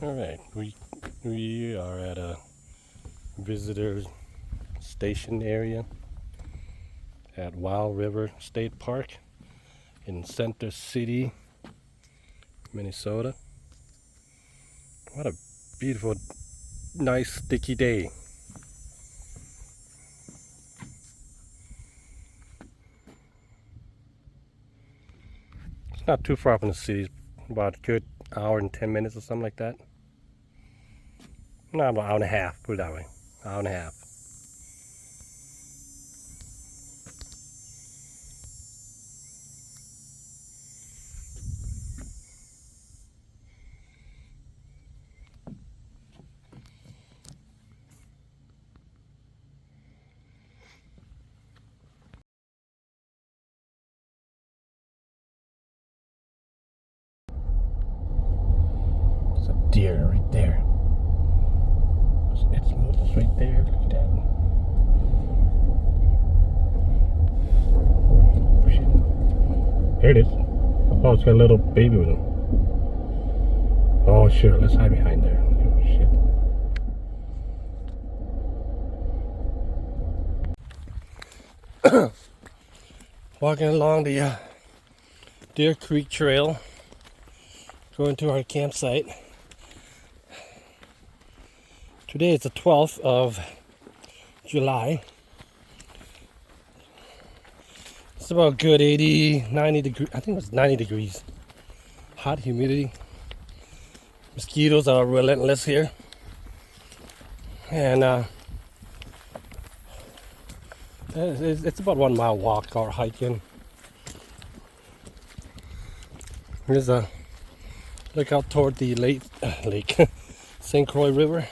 Alright, we are at a visitor station area at Wild River State Park in Center City, Minnesota. What a beautiful, nice, sticky day. It's not too far from the city, about a good hour and 10 minutes or something like that. No, about an hour and a half, put it that way. Hour and a half. There's a deer right there. It's right there. Look at that. There it is. Oh, it's got a little baby with him. Oh, sure. Let's hide behind there. Oh, shit. Walking along the Deer Creek Trail, going to our campsite. Today is the 12th of July. It's about a good 80, 90 degrees. I think it was 90 degrees. Hot humidity. Mosquitoes are relentless here. And it's about 1 mile walk or hiking. Here's a look out toward the lake St. Croix River.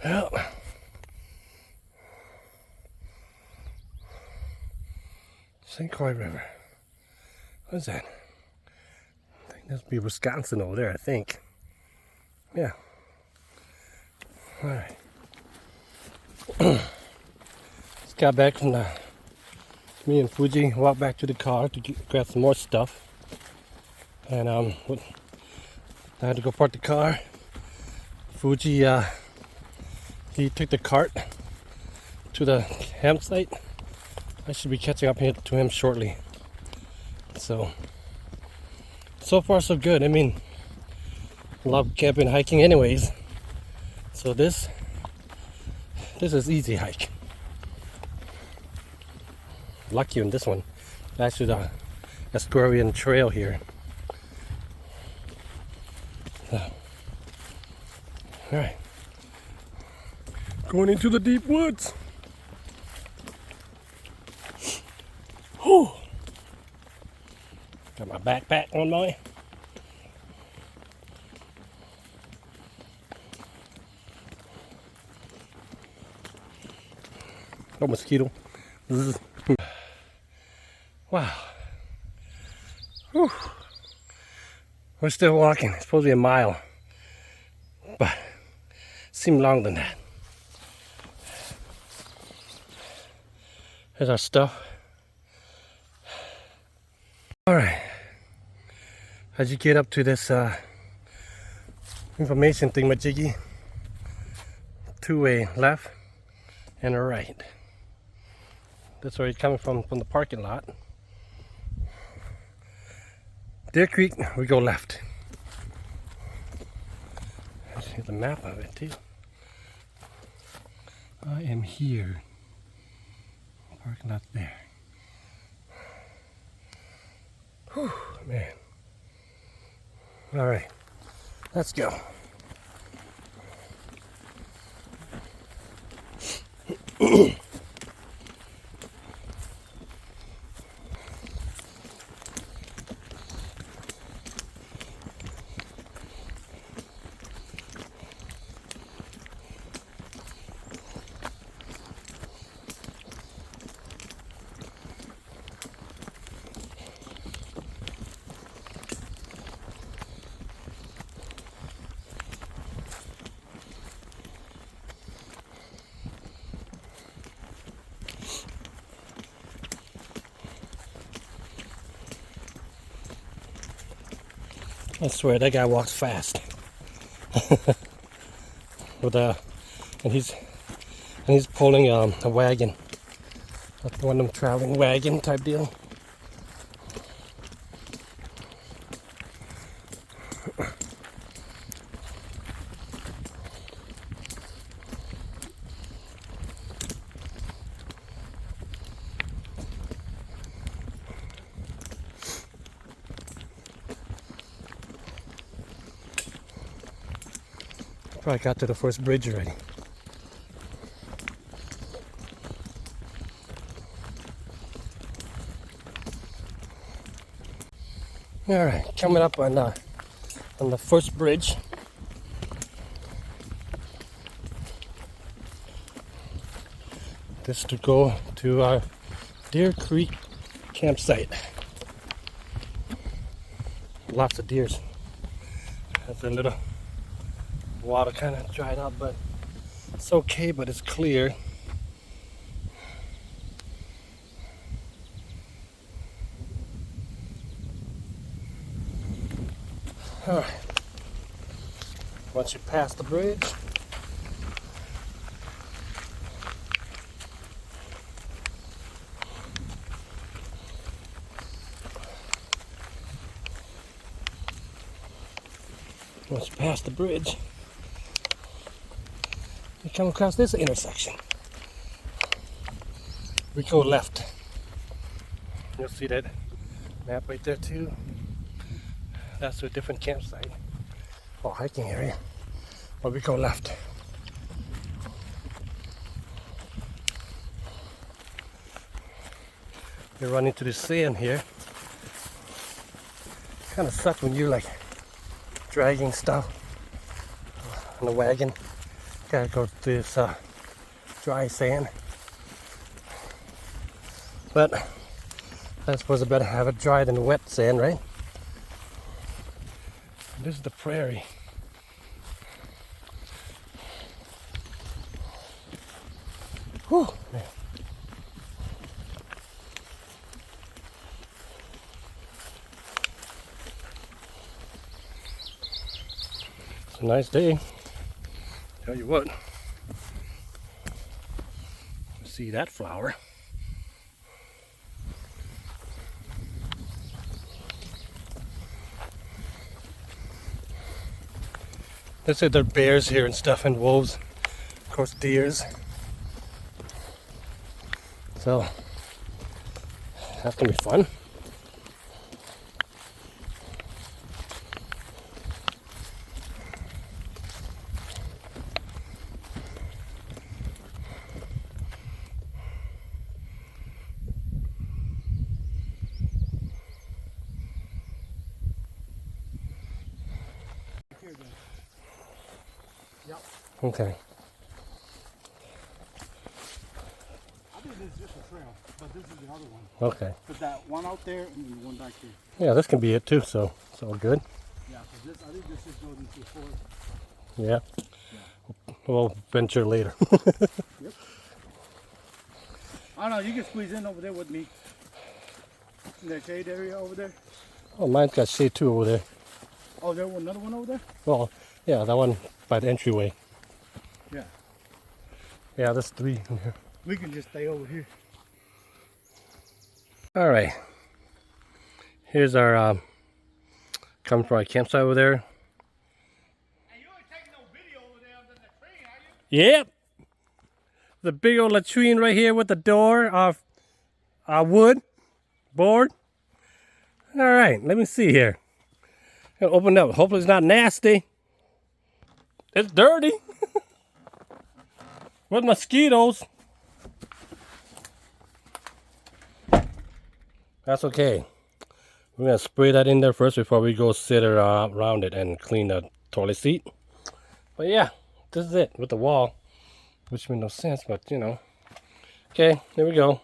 Well, St. Croix River. What's that? I think that's be Wisconsin over there, I think. Yeah. Alright. Just got back from me and Fuji walked back to the car to grab some more stuff. And I had to go park the car. Fuji, he took the cart to the campsite. I should be catching up here to him shortly. So far so good. I mean, I love camping and hiking anyways. So this is easy hike. Lucky on this one. Actually the Ascorian Trail here. So, alright. Going into the deep woods. Whew. Got my backpack on my. Oh, mosquito. Wow. Whew. We're still walking. It's supposed to be a mile. But it seemed longer than that. Here's our stuff. Alright. How'd you get up to this information thingamajiggy? Two-way left and a right. That's where you're coming from the parking lot. Deer Creek, we go left. Here's the map of it too. I am here. Parking lot there. Whew, man. Alright, let's go. I swear that guy walks fast. With and he's pulling a wagon, one of them traveling wagon type deal. Probably got to the first bridge already. All right, coming up on the first bridge. This to go to our Deer Creek campsite. Lots of deers. That's a little water kind of dried up, but it's okay, but it's clear. All right. Once you pass the bridge, you come across this intersection. We go left. You'll see that map right there too. That's a different campsite or hiking area. But we go left. We run into the sand here. Kind of sucks when you're like dragging stuff on a wagon. Gotta go through this dry sand. But I suppose I better have it dry than wet sand, right? This is the prairie. Whew, man. It's a nice day. Tell you what. See that flower. They said there are bears here and stuff, and wolves, of course deers. So that's gonna be fun. Yep. Okay. I think this is just a trail, but this is the other one. Okay. But that one out there and then the one back here. Yeah, this can be it too, so it's all good. Yeah, because I think this is going into the forest. Yeah. Yeah. We'll venture later. Yep. I don't know, you can squeeze in over there with me. In that shade area over there. Oh, mine's got shade too over there. Oh, there's another one over there? Well, yeah, that one by the entryway. Yeah. Yeah, there's 3 in here. We can just stay over here. All right. Here's our coming from our campsite over there. Hey, you ain't taking no video over there under the tree, are you? Yep. The big old latrine right here with the door of wood board. All right, let me see here. Gonna open it up. Hopefully it's not nasty. It's dirty. With mosquitoes. That's okay. We're gonna spray that in there first before we go sit around it and clean the toilet seat. But yeah, this is it with the wall, which made no sense, but you know. Okay, here we go.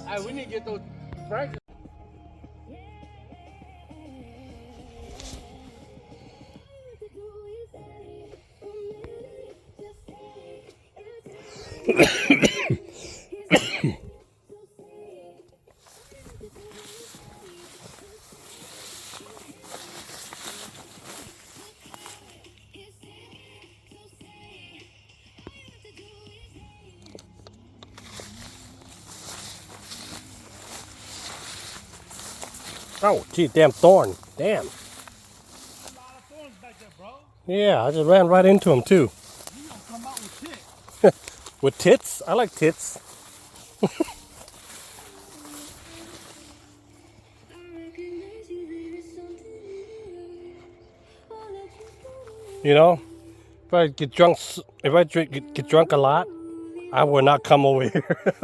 Hey, we need to get those branches. Oh, gee, damn thorn. Damn. A lot of thorns back there, bro. Yeah, I just ran right into him too. You gonna come out with ticks. With tits? I like tits. You know, if I get drunk, if I get drunk a lot, I will not come over here.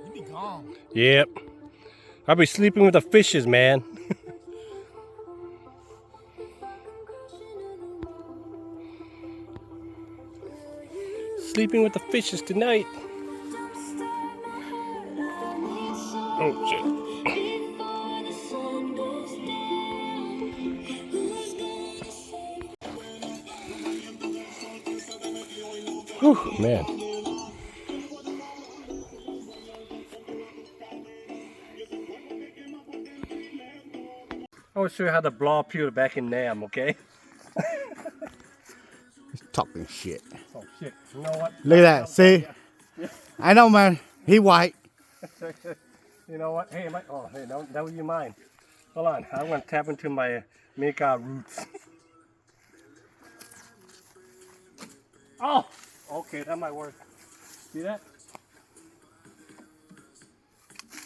You be gone. Yep. I'll be sleeping with the fishes, man. Sleeping with the fishes tonight. Oh, shit. Whew, man. I will show you how to blow up here back in Nam, okay? He's talking shit. Oh, shit. You know what? Look at that. See? I know, man. He white. You know what? Hey, oh, hey, that was you mine. Hold on. I'm going to tap into my Mika roots. Oh! Okay, that might work. See that?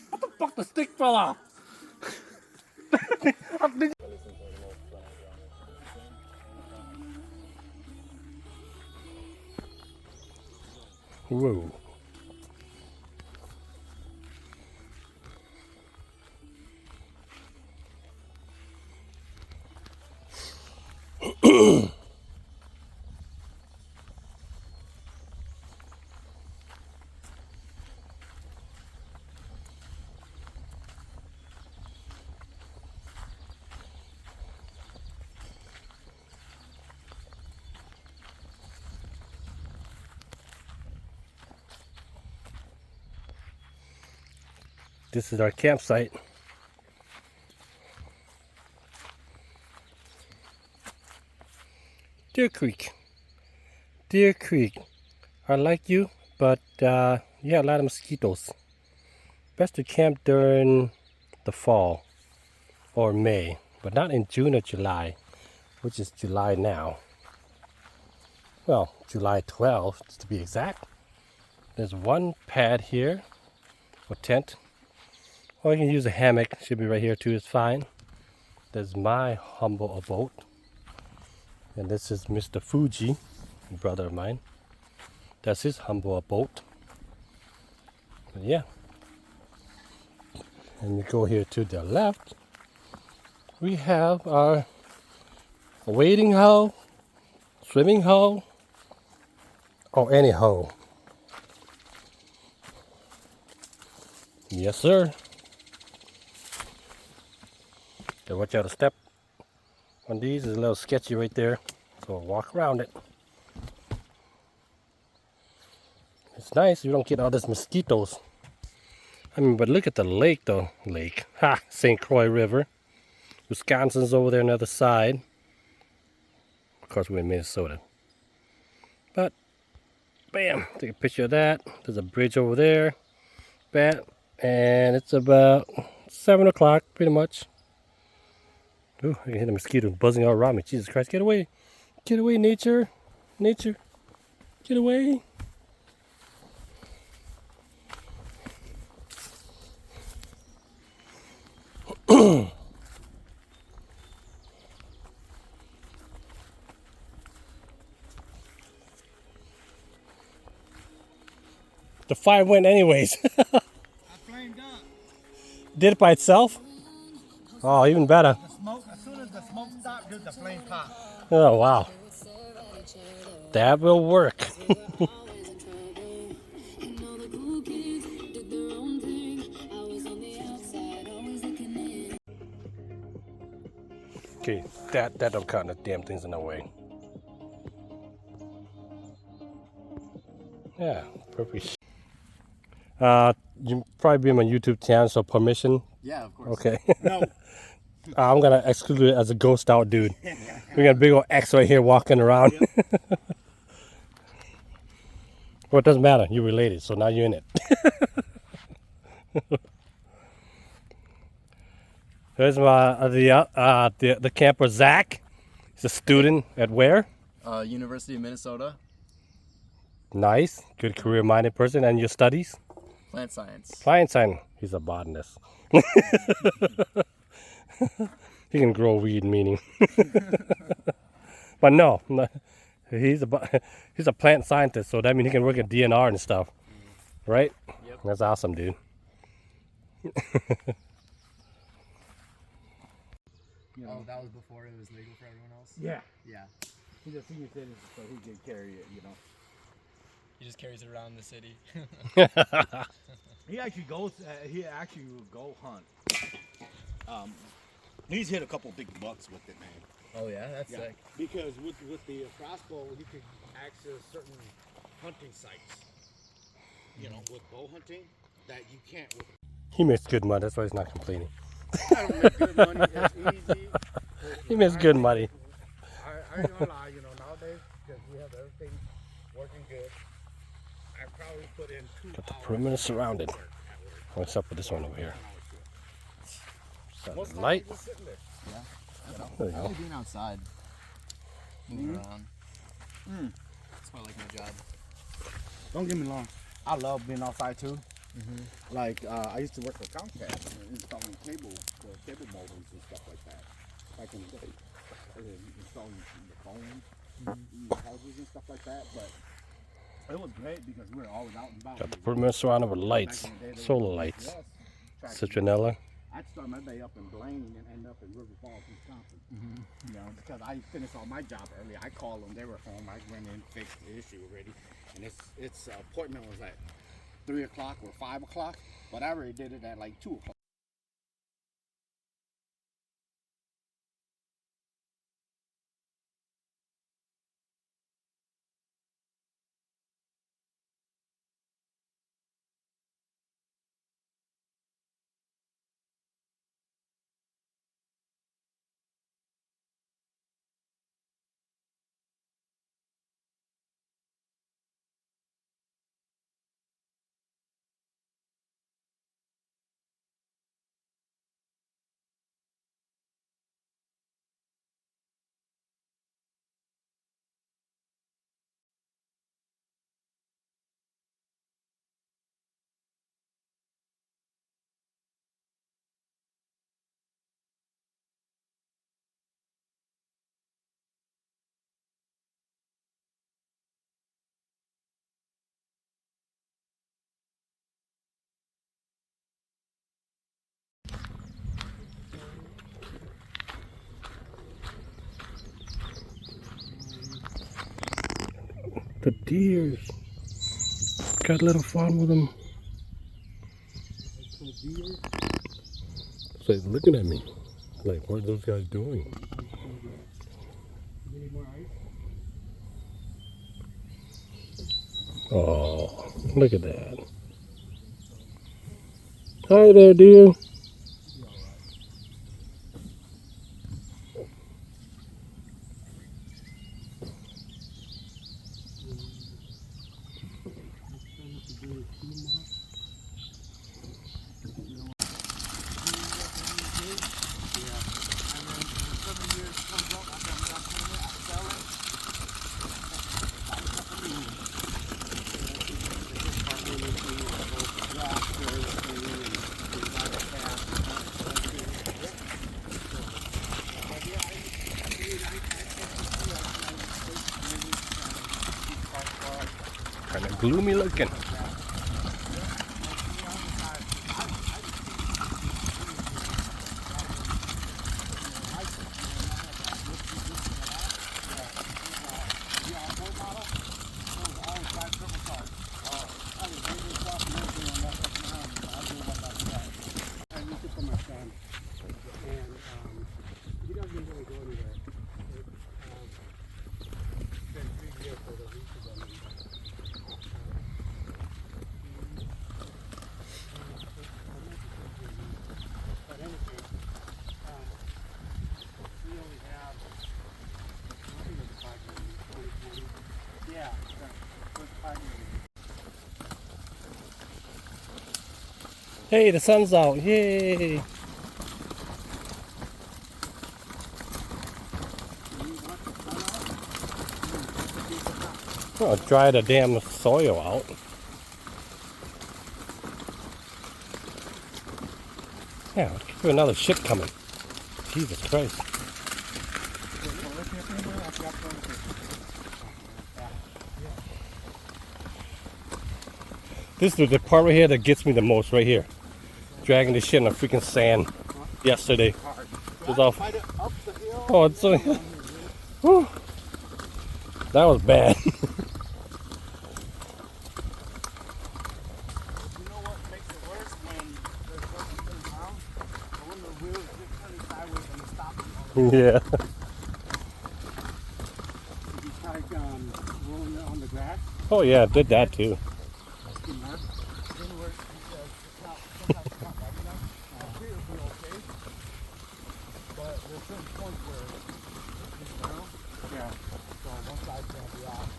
What the fuck? The stick fell off. Whoa. This is our campsite. Deer Creek. Deer Creek. I like you, but yeah, a lot of mosquitoes. Best to camp during the fall or May, but not in June or July, which is July now. Well, July 12th to be exact. There's one pad here, or tent. Or you can use a hammock, should be right here too, it's fine. There's my humble abode. And this is Mr. Fuji, a brother of mine. That's his humble abode. But yeah. And you go here to the left. We have our wading hole, swimming hole, or any hole. Yes, sir. So watch out, a step on these is a little sketchy right there. So walk around it. It's nice, you don't get all these mosquitoes. I mean, but look at the lake though. Lake. Ha! St. Croix River. Wisconsin's over there on the other side. Of course, we're in Minnesota. But, bam! Take a picture of that. There's a bridge over there. Bam. And it's about 7 o'clock, pretty much. Ooh, I can hear the mosquito buzzing all around me. Jesus Christ, get away. Get away, nature. Nature. Get away. The fire went anyways. I flamed up. Did it by itself? Oh, even better. The smoke, as soon as the smoke stopped, dude, the flame popped. Oh, wow. That will work. Okay, that don't count. The damn thing's in the way. Yeah, perfect. You probably be on my YouTube channel, so permission? Yeah, of course. Okay. No. I'm gonna exclude it as a ghost out dude. We got a big old X right here walking around. Well, it doesn't matter. You're related, so now you're in it. There's the camper Zach. He's a student at where? University of Minnesota, Nice, good career-minded person. And your studies? plant science. Plant science. He's a botanist. He can grow weed, meaning. But no, he's a plant scientist, so that means he can work at DNR and stuff, right? Yep. That's awesome, dude. Oh, that was before it was legal for everyone else? Yeah. Yeah. He's a senior citizen, so he can carry it, you know. He just carries it around the city. He actually goes. He actually will go hunt. He's hit a couple big bucks with it, man. Oh yeah, that's Yeah. sick. Because with the crossbow, you can access certain hunting sites. You know, with bow hunting, that you can't with. He makes good money, that's why he's not complaining. I don't make good money. It's easy. He makes good money. I ain't gonna lie, you know, nowadays, because we have everything working good, I probably put in 2 Got the hours perimeter surrounded. at work. What's up with this one over here? Most Got light. times just sitting there. There you I go. like being outside, moving around. That's why I like my job. Don't get me wrong. I love being outside too. Like I used to work for Comcast, installing cable modems and stuff like that. Back in the day, installing the phones, houses and stuff like that. But it was great because we were always out and about. Got the perimeter surrounded with lights, solar lights, citronella. I'd start my day up in Blaine and end up in River Falls, Wisconsin. You know, because I finished all my job early. I called them; they were home. I went in, fixed the issue already, and its appointment was at 3 o'clock or 5 o'clock, but I already did it at like 2 o'clock. The deers. Got a little fun with them. So he's looking at me. Like, what are those guys doing? Oh, look at that. Hi there, dear. Kind of gloomy looking. Hey, the sun's out. Yay. Oh, dry the damn soil out. Yeah, let's get another ship coming. Jesus Christ. This is the part right here that gets me the most right here. Dragging this shit in the freaking sand yesterday. It was off. Oh, it's so. Whew. That was bad. You know what makes it worse when there's something turning around, or when the wheels get turning sideways and it stops. Yeah. If you try rolling it on the grass, Oh yeah, I did that too. it didn't work because sometimes it's not right enough. Here it'll be okay, but there's certain points where it's down. Yeah. So one side's gonna be off.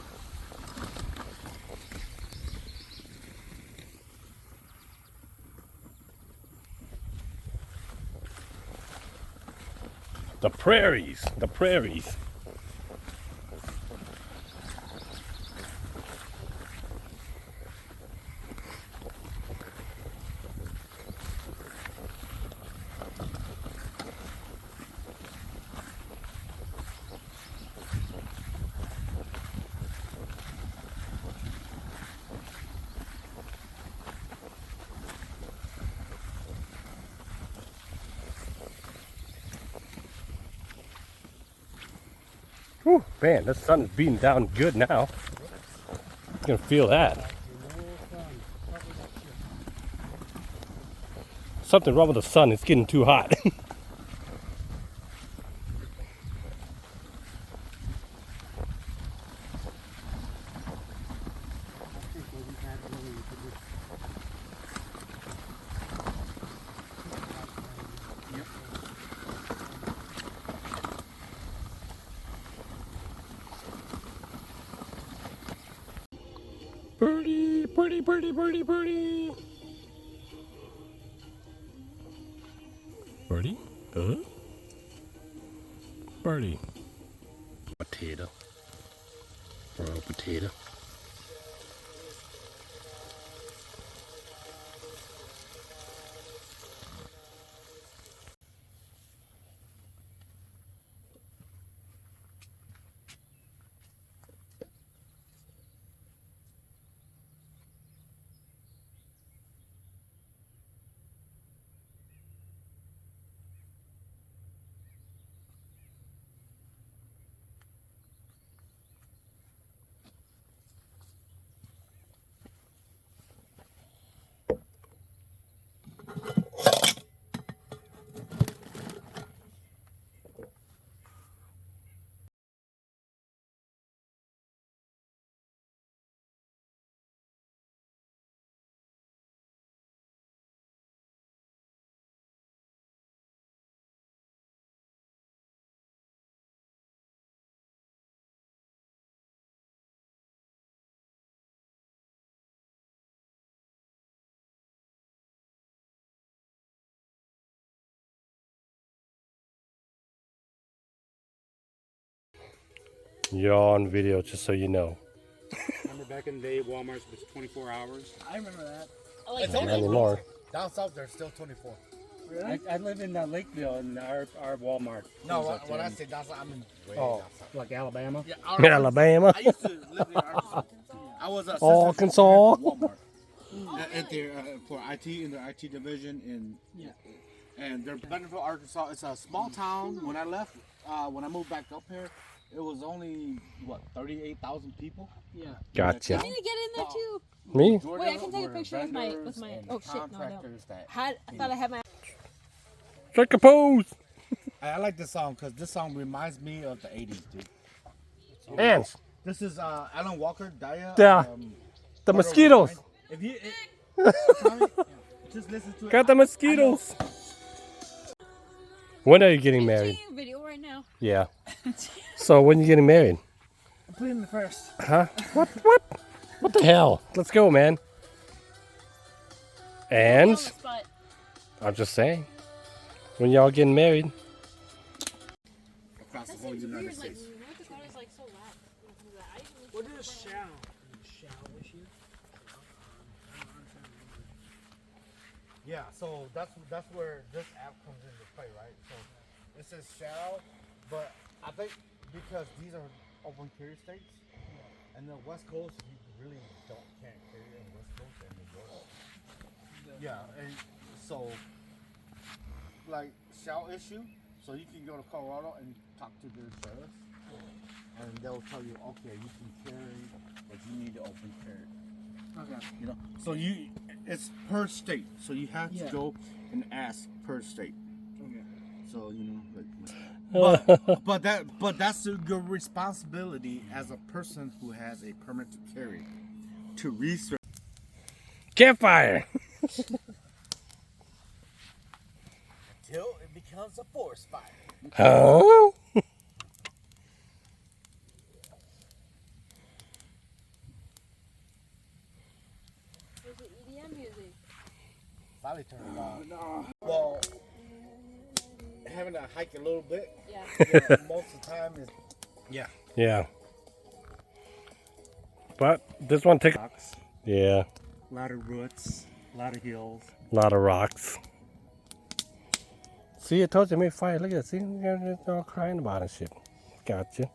The prairies. The prairies. Whew, man, the sun is beating down good now. You can feel that. Something wrong with the sun. It's getting too hot. Birdie, birdie, birdie, birdie, birdie. Birdie? Birdie. Potato. Raw potato. You're on video, just so you know. Remember back in the day, Walmart's was 24 hours? I remember that. Not anymore. Down south, they're still 24. Really? I live in Lakeville, and our Walmart. No, when I say down south, I mean way down south. Like Alabama. Yeah, Alabama. I used to live in Arkansas. I was a Arkansas. Walmart at their for IT in their IT division and they're Bentonville, Arkansas. It's a small town. When I left, when I moved back up here, it was only what 38,000 people. Yeah. Gotcha. I need to get in there too. Me? Wait, I can take a picture with my oh shit, no, I don't. I thought I had my Strike a pose. I like this song because this song reminds me of the 80s, dude. Ants. This is Alan Walker, Daya. Yeah. The mosquitoes. If you just listen to it. Got the mosquitoes. When are you getting married? taking a video right now. Yeah. So when are you getting married? I'm putting it first. Huh? What? What? What the hell? Let's go, man. And On the spot. I'm just saying, when y'all getting married? Across the That whole seems United weird. Like States. North Dakota's like so loud. What is shall? Shall issue? Yeah, so that's where this app comes into play, right? So it says shall, but I think because these are open carry states, and the West Coast you really can't carry in the West Coast and New York. Yeah, and so like shall issue, so you can go to Colorado and talk to their sheriff, and they'll tell you, okay, you can carry, but you need to open carry. Okay. You know, so it's per state, so you have to go and ask per state. Okay. So but that's your responsibility as a person who has a permit to carry, to research. Campfire. Until it becomes a forest fire. Huh? There's EDM music. Finally turn it on. Well, having to hike a little bit. Yeah. Most of the time is. Yeah. But this one takes. Rocks, Yeah. a lot of roots, a lot of hills. A lot of rocks. See, I told you, I made fire. Look at that. See, they're all crying about it and shit. Gotcha.